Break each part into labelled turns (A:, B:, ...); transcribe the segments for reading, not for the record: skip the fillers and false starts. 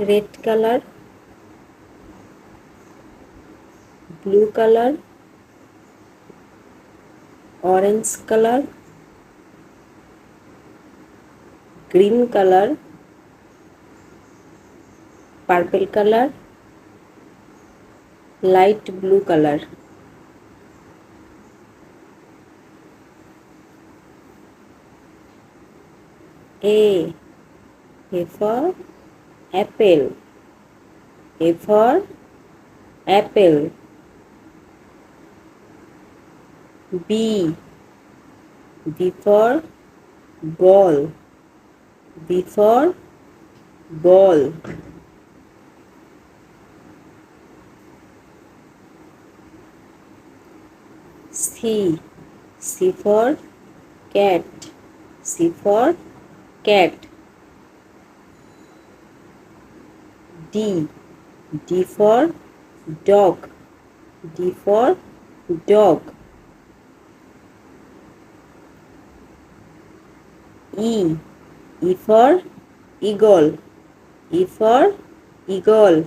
A: red color, blue color, orange color, green color, purple color, light blue color. A for apple. A for apple. B for ball. B for ball. C for cat. C for cat. D for dog. D for dog. E for eagle. E for eagle.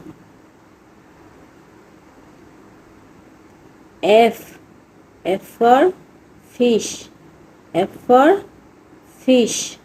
A: F for fish. F for fish.